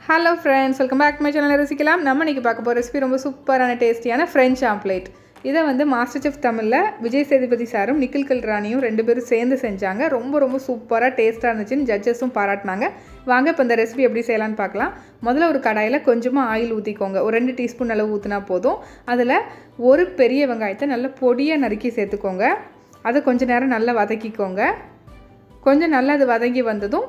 Hello friends, welcome back to my channel Rusikkalam. நம்ம இன்னைக்கு பார்க்க போற ரெசிபி ரொம்ப சூப்பரான டேஸ்டியான French omelette. இத வந்து MasterChef Tamilல Vijay Sethupathi சாரும் Nikkigal Raniயும் ரெண்டு பேரும் சேர்ந்து செஞ்சாங்க. ரொம்ப சூப்பரா டேஸ்டா இருந்துச்சுன்னு ஜட்ஜஸும் பாராட்டுனாங்க. வாங்க இப்ப இந்த ரெசிபி எப்படி செய்யலாம்னு பார்க்கலாம். முதல்ல ஒரு கடாயில கொஞ்சமா ஆயில் ஊத்திக்கோங்க. ஒரு 2 டீஸ்பூன் அளவு ஊத்துனா போதும். அதுல ஒரு பெரிய வெங்காயத்தை நல்ல பொடியா நறுக்கி சேர்த்துக்கோங்க. அதை கொஞ்ச நேரம் நல்லா வதக்கிக்கோங்க. கொஞ்சம் நல்லா அது வதங்கி வந்ததும்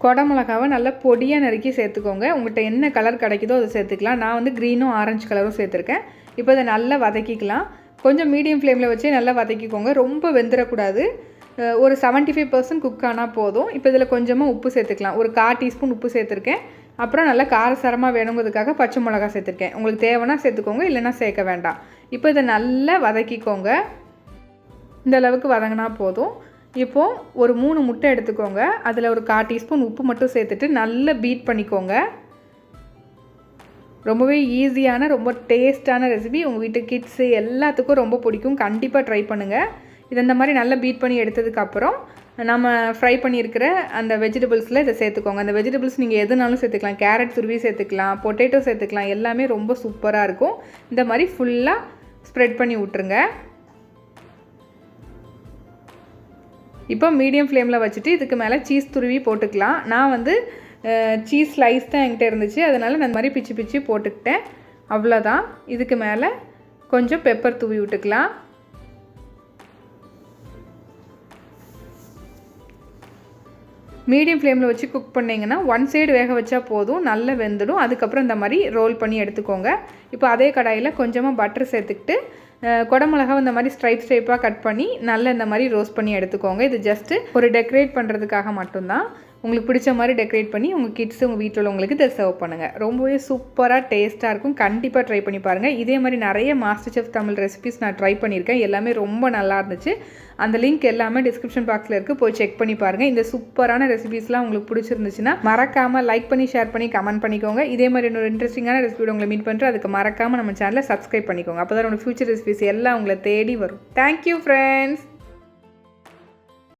கொடமிளகாவை நல்லா பொடியாக நறுக்கி சேர்த்துக்கோங்க. உங்கள்கிட்ட என்ன கலர் கிடைக்குதோ அதை சேர்த்துக்கலாம். நான் வந்து க்ரீனும் ஆரஞ்சு கலரும் சேர்த்துருக்கேன். இப்போ அதை நல்லா வதக்கிக்கலாம். கொஞ்சம் மீடியம் ஃப்ளேமில் வச்சு நல்லா வதக்கிக்கோங்க. ரொம்ப வெந்துடக்கூடாது. ஒரு 75% குக் ஆனால் போதும். இப்போ இதில் கொஞ்சமாக உப்பு சேர்த்துக்கலாம். ஒரு 1/4 டீஸ்பூன் உப்பு சேர்த்துருக்கேன். அப்புறம் நல்லா காரசாரமாக வேணுங்கிறதுக்காக பச்சை மிளகா சேர்த்துருக்கேன். உங்களுக்கு தேவைன்னா சேர்த்துக்கோங்க, இல்லைன்னா சேர்க்க வேண்டாம். இப்போ இதை நல்லா வதக்கிக்கோங்க. இந்த அளவுக்கு வதங்கினா போதும். இப்போது ஒரு 3 முட்டை எடுத்துக்கோங்க. அதில் ஒரு 1/4 டீஸ்பூன் உப்பு மட்டும் சேர்த்துட்டு நல்லா பீட் பண்ணிக்கோங்க. ரொம்பவே ஈஸியான ரொம்ப டேஸ்டான ரெசிபி. உங்கள் வீட்டு கிட்ஸு எல்லாத்துக்கும் ரொம்ப பிடிக்கும். கண்டிப்பாக ட்ரை பண்ணுங்கள். இது இந்த மாதிரி நல்லா பீட் பண்ணி எடுத்ததுக்கப்புறம் நம்ம ஃப்ரை பண்ணியிருக்கிற அந்த வெஜிடபிள்ஸில் இதை சேர்த்துக்கோங்க. அந்த வெஜிடபிள்ஸ் நீங்கள் எதுனாலும் சேர்த்துக்கலாம். கேரட் துருவி சேர்த்துக்கலாம், பொட்டேட்டோ சேர்த்துக்கலாம். எல்லாமே ரொம்ப சூப்பராக இருக்கும். இந்த மாதிரி ஃபுல்லாக ஸ்ப்ரெட் பண்ணி விட்ருங்க. இப்போ மீடியம் ஃப்ளேமில் வச்சுட்டு இதுக்கு மேலே சீஸ் துருவி போட்டுக்கலாம். நான் வந்து சீஸ் ஸ்லைஸ் தான் என்கிட்ட இருந்துச்சு, அதனால் நான் இந்த மாதிரி பிச்சு போட்டுக்கிட்டேன். அவ்வளோதான். இதுக்கு மேலே கொஞ்சம் பெப்பர் தூவி விட்டுக்கலாம். மீடியம் ஃப்ளேமில் வச்சு குக் பண்ணிங்கன்னா 1 சைடு வேக வச்சா போதும், நல்லா வெந்துடும். அதுக்கப்புறம் இந்த மாதிரி ரோல் பண்ணி எடுத்துக்கோங்க. இப்போ அதே கடாயில் கொஞ்சமாக பட்டர் சேர்த்துக்கிட்டு கொடமிளகாவை இந்த மாதிரி ஸ்ட்ரைப்பாக கட் பண்ணி நல்லா இந்த மாதிரி ரோஸ்ட் பண்ணி எடுத்துக்கோங்க. இது ஜஸ்ட்டு ஒரு டெக்கரேட் பண்ணுறதுக்காக மட்டும்தான். உங்களுக்கு பிடிச்ச மாதிரி டெக்கரேட் பண்ணி உங்கள் கிட்ஸு உங்கள் வீட்டில் உள்ளவங்களுக்கு இதை சர்வ் பண்ணுங்கள். ரொம்பவே சூப்பராக டேஸ்ட்டாக இருக்கும். கண்டிப்பாக ட்ரை பண்ணி பாருங்கள். இதே மாதிரி நிறைய MasterChef தமிழ் ரெசிபிஸ் நான் ட்ரை பண்ணியிருக்கேன். எல்லாமே ரொம்ப நல்லா இருந்துச்சு. அந்த லிங்க் எல்லாமே டிஸ்கிரிப்ஷன் பாக்ஸில் இருக்குது, போய் செக் பண்ணி பாருங்கள். இந்த சூப்பரான ரெசிபிஸ்லாம் உங்களுக்கு பிடிச்சிருந்துச்சுன்னா மறக்காமல் லைக் பண்ணி, ஷேர் பண்ணி, கமெண்ட் பண்ணிக்கோங்க. இதே மாதிரி இன்னொரு இன்ட்ரெஸ்டிங்கான ரெசிபியோட உங்களை மீட் பண்ணுறேன். அதுக்கு மறக்காமல் நம்ம சேனலை சப்ஸ்கிரைப் பண்ணிக்கோங்க. அப்போ தான் உங்களோட ஃபியூச்சர் ரெசிபிஸ் எல்லாம் உங்களை தேடி வரும். Thank you friends.